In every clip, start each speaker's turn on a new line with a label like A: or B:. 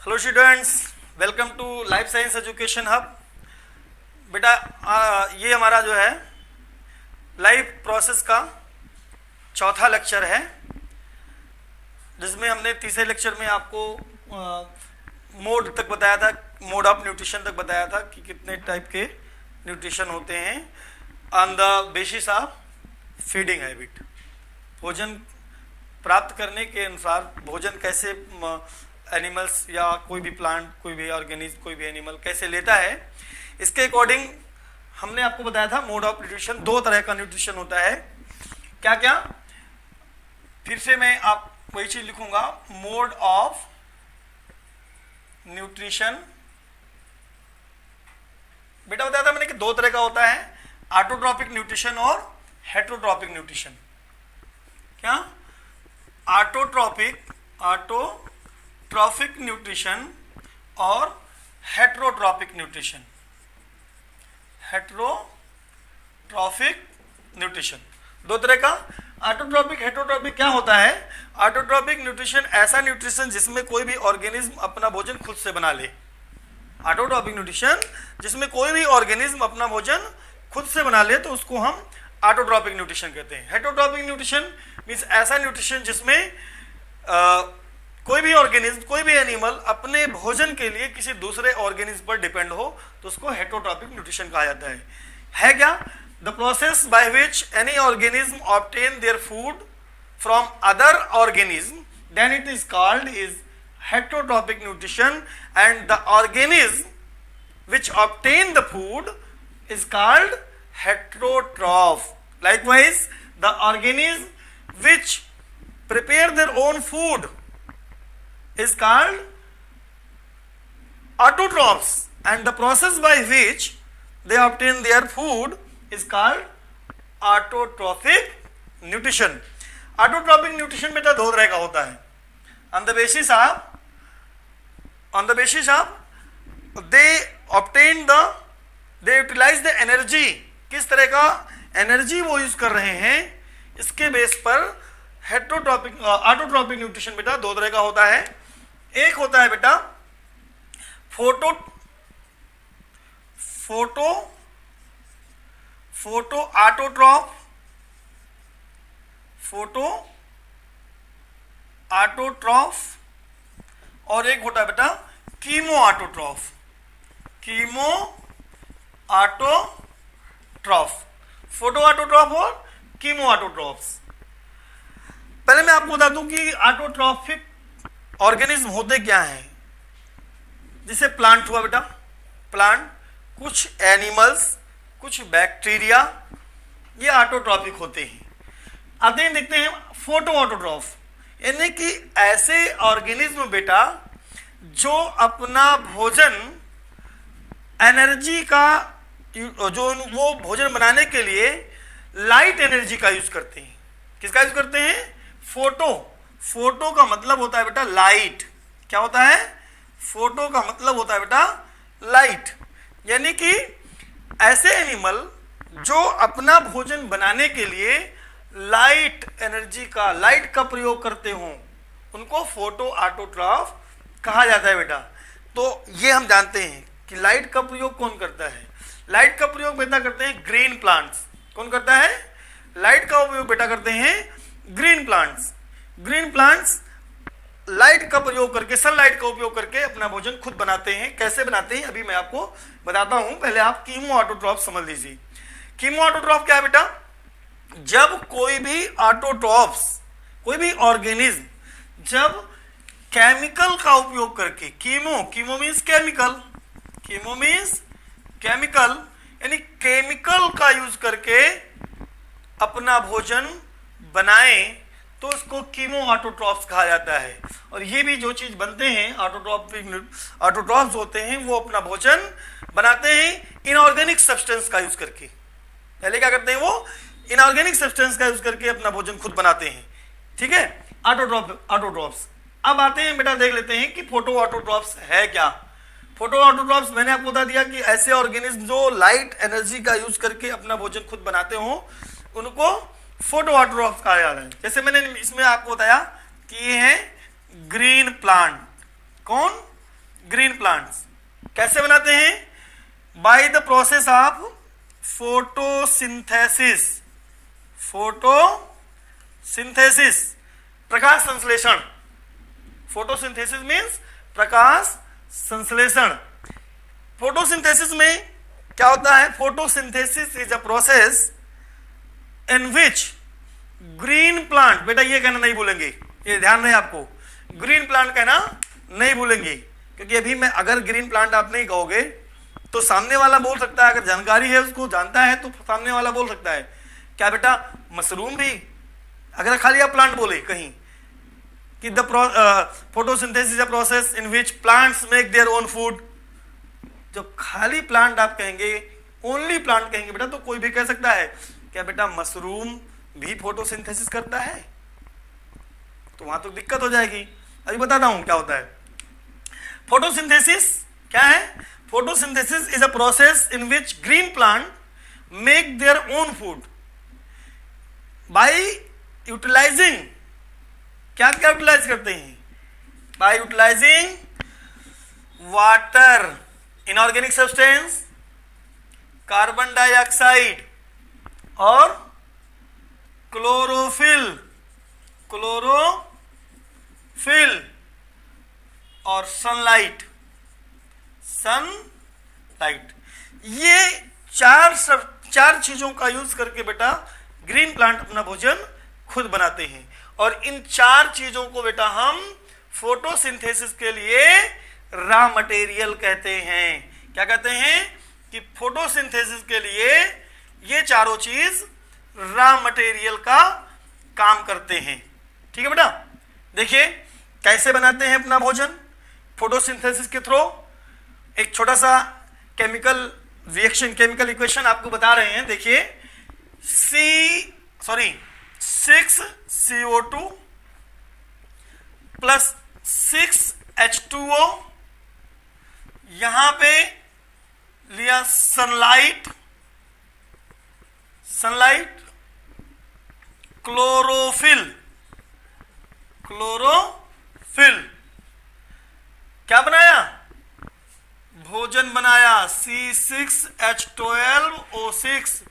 A: Hello students, welcome to life science education hub. बेटा ये हमारा जो है लाइफ प्रोसेस का चौथा लेक्चर है, जिसमें हमने तीसरे लेक्चर में आपको मोड तक बताया था, मोड ऑफ न्यूट्रिशन तक बताया था कि कितने टाइप के न्यूट्रिशन होते हैं on the basis of feeding habit. भोजन प्राप्त करने के अनुसार भोजन कैसे एनिमल्स या कोई भी प्लांट, कोई भी ऑर्गेनिज्म, कोई भी एनिमल कैसे लेता है, इसके अकॉर्डिंग हमने आपको बताया था मोड ऑफ न्यूट्रिशन। दो तरह का न्यूट्रिशन होता है। क्या क्या? फिर से मैं आप वही चीज लिखूंगा, मोड ऑफ न्यूट्रिशन। बेटा बताया था मैंने कि दो तरह का होता है, ऑटोट्रॉपिक न्यूट्रिशन और हेटरोट्रॉपिक न्यूट्रिशन। क्या? ऑटोट्रॉपिक न्यूट्रिशन और हेटरोट्रॉपिक न्यूट्रिशन। हेटरोट्रॉपिक न्यूट्रिशन दो तरह का। ऑटोट्रॉपिक हेटरोट्रॉपिक क्या होता है? ऑटोट्रॉपिक न्यूट्रिशन ऐसा न्यूट्रिशन जिसमें कोई भी ऑर्गेनिज्म अपना भोजन खुद से बना ले। ऑटोट्रॉपिक न्यूट्रिशन जिसमें कोई भी ऑर्गेनिज्म अपना भोजन खुद से बना ले तो उसको हम ऑटोट्रॉपिक न्यूट्रिशन कहते हैं। हेटरोट्रॉपिक न्यूट्रिशन मीन्स ऐसा न्यूट्रिशन जिसमें कोई भी ऑर्गेनिज्म, कोई भी एनिमल अपने भोजन के लिए किसी दूसरे ऑर्गेनिज्म पर डिपेंड हो तो उसको हेटरोट्रॉपिक न्यूट्रिशन कहा जाता है क्या? The process by which any organism obtain their food from other organism, then it is called is heterotrophic nutrition, and the organism which obtain the food is called heterotroph. Likewise, the organism which prepare their own food is called autotrophs, and the process by which they obtain their food is called autotrophic nutrition. Autotrophic nutrition बेटा दो तरह का होता है। on the basis of they utilize the energy, किस तरह का energy वो यूज कर रहे हैं, इसके बेस पर ऑटोट्रॉपिक न्यूट्रिशन बेटा दो तरह का होता है। एक होता है बेटा फोटो ऑटोट्रॉफ और एक होता है बेटा कीमो ऑटोट्रॉफ। फोटो ऑटोट्रॉफ और कीमो ऑटोट्रॉफ्स। पहले मैं आपको बता दूं कि ऑटोट्रॉफिक ऑर्गेनिज्म होते क्या हैं। जैसे प्लांट हुआ बेटा, प्लांट, कुछ एनिमल्स, कुछ बैक्टीरिया, ये ऑटोट्रॉफिक होते हैं। आते हैं देखते हैं फोटो ऑटोट्रॉफ, यानी कि ऐसे ऑर्गेनिज्म बेटा जो अपना भोजन एनर्जी का जो वो भोजन बनाने के लिए लाइट एनर्जी का यूज करते हैं। किसका यूज करते हैं? फोटो का मतलब होता है बेटा लाइट। क्या होता है? फोटो का मतलब होता है बेटा लाइट। यानी कि ऐसे एनिमल जो अपना भोजन बनाने के लिए लाइट एनर्जी का, लाइट का प्रयोग करते हो, उनको फोटो ऑटोट्रॉफ कहा जाता है बेटा। तो ये हम जानते हैं कि लाइट का प्रयोग कौन करता है। लाइट का प्रयोग बेटा करते हैं ग्रीन प्लांट्स। कौन करता है? लाइट का उपयोग बेटा करते हैं green plants. Green plants light का प्रयोग करके, सनलाइट का उपयोग करके अपना भोजन खुद बनाते हैं। कैसे बनाते हैं अभी मैं आपको बताता हूं, पहले आप कीमो ऑटोट्रॉफ समझ लीजिए। कीमो ऑटोट्रॉफ क्या है बेटा? जब कोई भी ऑटोट्रॉफ्स, कोई भी ऑर्गेनिज्म जब केमिकल का उपयोग करके, कीमो मीन्स केमिकल, यानी केमिकल का यूज करके अपना भोजन बनाए तो उसको कीमो ऑटोट्रॉफ्स कहा जाता है। और ये भी जो चीज बनते हैं ऑटोट्रॉफ्स होते हैं, वो अपना भोजन बनाते हैं इनऑर्गेनिक सब्सटेंस का यूज करके। पहले क्या करते हैं? वो इनऑर्गेनिक सब्सटेंस का यूज करके अपना भोजन खुद बनाते हैं। ठीक है, ऑटोट्रॉफ्स। अब आते हैं बेटा, देख लेते हैं कि फोटो ऑटोट्रॉफ्स है क्या। फोटो ऑटोट्रॉफ्स मैंने आपको बता दिया कि ऐसे ऑर्गेनिज्म जो लाइट एनर्जी का यूज करके अपना भोजन खुद बनाते हो उनको फोटो ऑटोट्रॉफ्स कहा जाता है। जैसे मैंने इसमें आपको बताया कि ये है ग्रीन प्लांट। कौन? ग्रीन प्लांट्स कैसे बनाते हैं? By the process of photosynthesis. Photosynthesis, प्रकाश संश्लेषण। फोटोसिंथेसिस मीन्स प्रकाश संश्लेषण। फोटोसिंथेसिस में क्या होता है? Photosynthesis is a process in which green plant, बेटा ये कहना नहीं भूलेंगे, ये ध्यान रहे आपको, ग्रीन प्लांट कहना नहीं भूलेंगे, क्योंकि अभी मैं अगर ग्रीन प्लांट आप नहीं कहोगे तो सामने वाला बोल सकता है, अगर जानकारी है उसको जानता है तो सामने वाला बोल सकता है क्या बेटा मशरूम भी? अगर खाली आप प्लांट बोले कहीं कि the photosynthesis is a process in which plants make their own food, जब खाली प्लांट आप कहेंगे, ओनली प्लांट कहेंगे बेटा, तो कोई भी कह सकता है क्या बेटा मशरूम भी फोटोसिंथेसिस करता है? तो वहां तो दिक्कत हो जाएगी। अभी बताता हूं क्या होता है। फोटोसिंथेसिस क्या है? Photosynthesis is a process in which green plant make their own food by utilizing, क्या क्या यूटिलाइज करते हैं? By utilizing water, inorganic substance, carbon dioxide और क्लोरोफिल और सनलाइट। ये चार चीजों का यूज करके बेटा ग्रीन प्लांट अपना भोजन खुद बनाते हैं, और इन चार चीजों को बेटा हम फोटोसिंथेसिस के लिए रॉ मटेरियल कहते हैं। क्या कहते हैं? कि फोटोसिंथेसिस के लिए ये चारों चीज रॉ मटेरियल का काम करते हैं। ठीक है बेटा, देखिए कैसे बनाते हैं अपना भोजन फोटोसिंथेसिस के थ्रू। एक छोटा सा केमिकल रिएक्शन, केमिकल इक्वेशन आपको बता रहे हैं। देखिए 6CO2 प्लस 6H2O, यहां पे लिया सनलाइट, क्लोरोफिल, क्या बनाया? भोजन बनाया C6H12O6।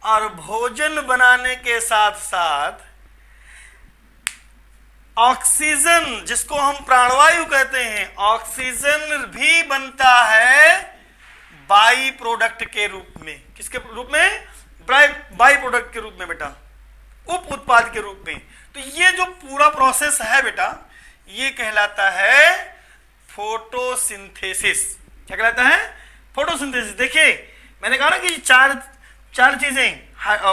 A: और भोजन बनाने के साथ साथ ऑक्सीजन, जिसको हम प्राणवायु कहते हैं, ऑक्सीजन भी बनता है बाई प्रोडक्ट के रूप में। किसके रूप में? बाई प्रोडक्ट के रूप में बेटा, उप उत्पाद के रूप में। तो ये जो पूरा प्रोसेस है बेटा, ये कहलाता है फोटोसिंथेसिस। क्या कहलाता है? फोटोसिंथेसिस। देखिए मैंने कहा ना कि चार चीजें,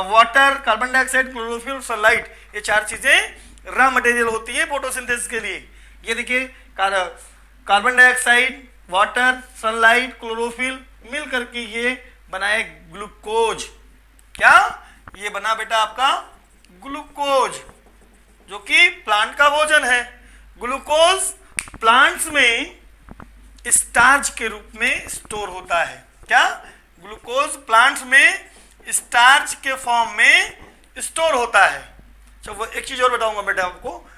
A: water, carbon dioxide, chlorophyll, sunlight, ये चार चीजें रॉ मटेरियल होती है फोटोसिंथेसिस के लिए। ये देखिए carbon dioxide, water, sunlight, chlorophyll मिल करके ये बनाए ग्लूकोज। क्या? ये बना बेटा आपका ग्लूकोज, जो कि प्लांट का भोजन है। ग्लूकोज प्लांट्स में स्टार्च के रूप में स्टोर होता है। क्या? ग्लूकोज प्लांट्स में स्टार्च के फॉर्म में स्टोर होता है। अच्छा, वो एक चीज और बताऊंगा बेटा आपको,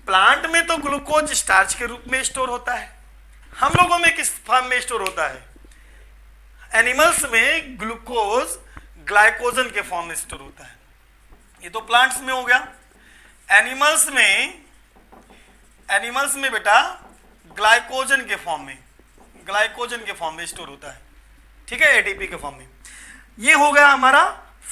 A: प्लांट में तो ग्लूकोज स्टार्च के रूप में स्टोर होता है, हम लोगों में किस फॉर्म में स्टोर होता है? एनिमल्स में ग्लूकोज ग्लाइकोजन के फॉर्म में स्टोर होता है। ये तो प्लांट्स में हो गया। एनिमल्स में बेटा ग्लाइकोजन के फॉर्म में स्टोर होता है। ठीक है, एटीपी के फॉर्म में। ये हो गया हमारा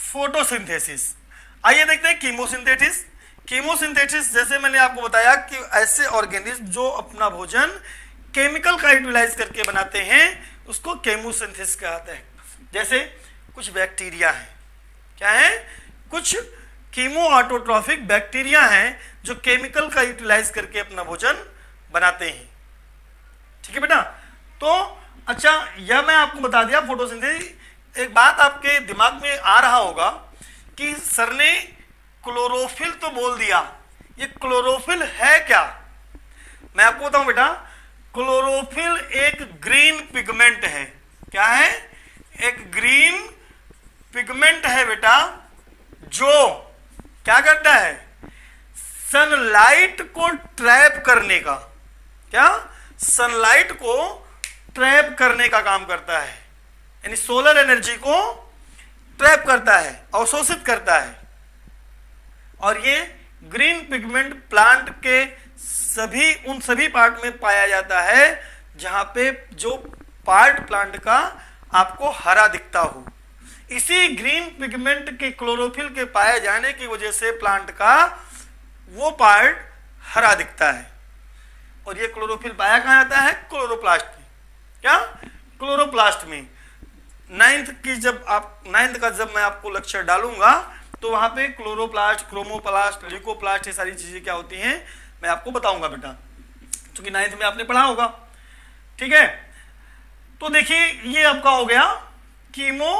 A: फोटोसिंथेसिस। आइए देखते हैं कीमोसिंथेसिस। कीमोसिंथेसिस जैसे मैंने आपको बताया कि ऐसे ऑर्गेनिज्म जो अपना भोजन केमिकल का यूटिलाइज करके बनाते हैं उसको कीमोसिंथेसिस कहते हैं। जैसे कुछ बैक्टीरिया है, क्या है? कुछ कीमो ऑटोट्रॉफिक बैक्टीरिया हैं जो केमिकल का यूटिलाइज करके अपना भोजन बनाते हैं। ठीक है बेटा, तो अच्छा यह मैं आपको बता दिया फोटोसिंथेसिस। एक बात आपके दिमाग में आ रहा होगा कि सर ने क्लोरोफिल तो बोल दिया, ये क्लोरोफिल है क्या? मैं आपको बताऊं बेटा, क्लोरोफिल एक ग्रीन पिगमेंट है। क्या है? एक ग्रीन पिगमेंट है बेटा, जो क्या करता है? सनलाइट को ट्रैप करने का, क्या? सनलाइट को ट्रैप करने का काम करता है, यानी सोलर एनर्जी को ट्रैप करता है, अवशोषित करता है। और ये ग्रीन पिगमेंट प्लांट के उन सभी पार्ट में पाया जाता है जहां पे जो पार्ट प्लांट का आपको हरा दिखता हो। इसी ग्रीन पिगमेंट के क्लोरोफिल के पाए जाने की वजह से प्लांट का वो पार्ट हरा दिखता है। और ये क्लोरोफिल पाया कहाँ जाता है? क्लोरोप्लास्ट में। क्या? क्लोरोप्लास्ट में। नाइन्थ का जब मैं आपको लेक्चर डालूंगा तो वहां पे क्लोरोप्लास्ट, क्रोमोप्लास्ट, ल्यूकोप्लास्ट, ये सारी चीजें क्या होती हैं मैं आपको बताऊंगा बेटा, क्योंकि 9th में आपने पढ़ा होगा। ठीक है, तो देखिए ये आपका हो गया कीमो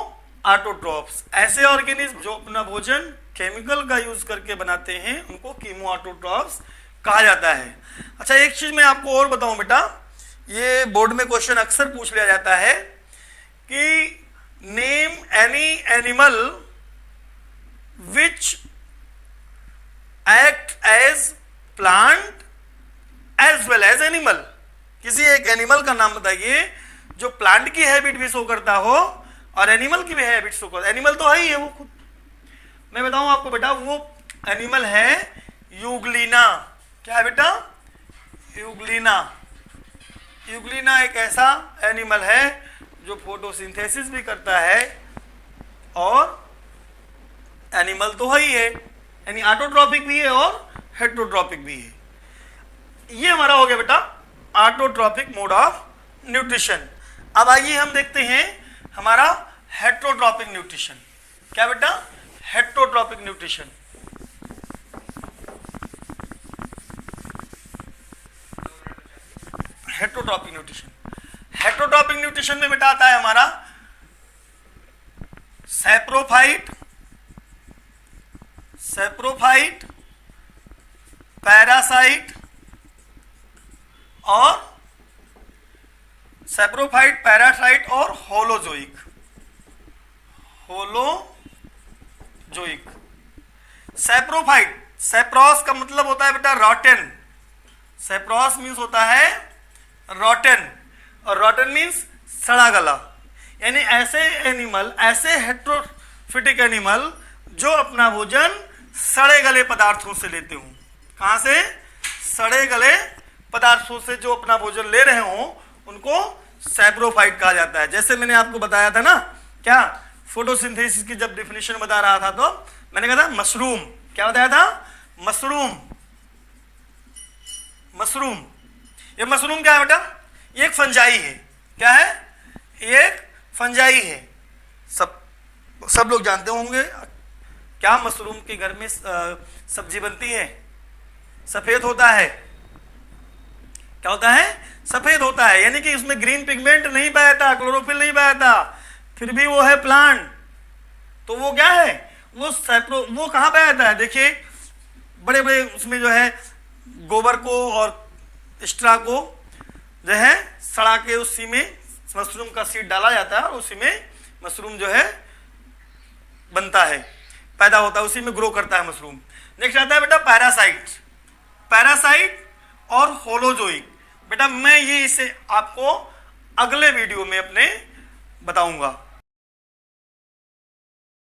A: ऑटोट्रॉफ्स। ऐसे ऑर्गेनिज्म जो अपना भोजन केमिकल का यूज करके बनाते हैं उनको कीमो ऑटोट्रॉफ्स कहा जाता है। अच्छा, एक चीज मैं आपको और बताऊं बेटा, ये बोर्ड में क्वेश्चन अक्सर पूछ लिया जाता है कि name any animal which act as plant as well as animal. किसी एक एनिमल का नाम बताइए जो प्लांट की हैबिट भी शो करता हो और एनिमल की भी हैबिट शो करता है। एनिमल तो है ही है वो खुद। मैं बताऊं आपको बेटा, वो एनिमल है यूग्लिना। क्या है बेटा? यूग्लिना। यूग्लिना एक ऐसा एनिमल है जो फोटोसिंथेसिस भी करता है और एनिमल तो है ही है, यानी ऑटोट्रॉपिक भी है और हेट्रोट्रॉपिक भी है। ये हमारा हो गया बेटा ऑटोट्रॉपिक मोड ऑफ न्यूट्रिशन। अब आइए हम देखते हैं हमारा हेट्रोट्रॉपिक न्यूट्रिशन। क्या बेटा? Heterotrophic nutrition. Heterotrophic nutrition. Heterotrophic nutrition में बेटा आता है हमारा सैप्रोफाइट, पैरासाइट और होलोजोइक। सैप्रोफाइट, सैप्रोस का मतलब होता है बेटा रॉटन। सैप्रोस मीन्स होता है रॉटन, और रॉटन मीन्स सड़ा गला। यानी ऐसे एनिमल, ऐसे हेट्रोफिटिक एनिमल जो अपना भोजन सड़े गले पदार्थों से लेते हो। कहां से? सड़े गले पदार्थों से जो अपना भोजन ले रहे हो उनको सैप्रोफाइट कहा जाता है। जैसे मैंने आपको बताया था ना, क्या फोटोसिंथेसिस की जब डिफिनेशन बता रहा था तो मैंने कहा था मशरूम। क्या बताया था? मशरूम। ये मशरूम क्या है बेटा? ये एक फंजाई है। क्या है? ये एक फंजाई है। सब लोग जानते होंगे क्या मशरूम के घर में सब्जी बनती है, सफेद होता है। क्या होता है? सफेद होता है, यानी कि उसमें ग्रीन पिगमेंट नहीं पाया था, क्लोरोफिल नहीं पाया था, फिर भी वो है प्लांट। तो वो क्या है? वो कहां पाया था? देखिए बड़े बड़े उसमें जो है गोबर को और स्ट्रा को जो है सड़ा के उसी में मशरूम का सीड डाला जाता है और उसी में मशरूम जो है बनता है, पैदा होता है, उसी में ग्रो करता है मशरूम। नेक्स्ट आता है बेटा पैरासाइट और होलोजोइक। बेटा मैं ये इसे आपको अगले वीडियो में अपने बताऊंगा।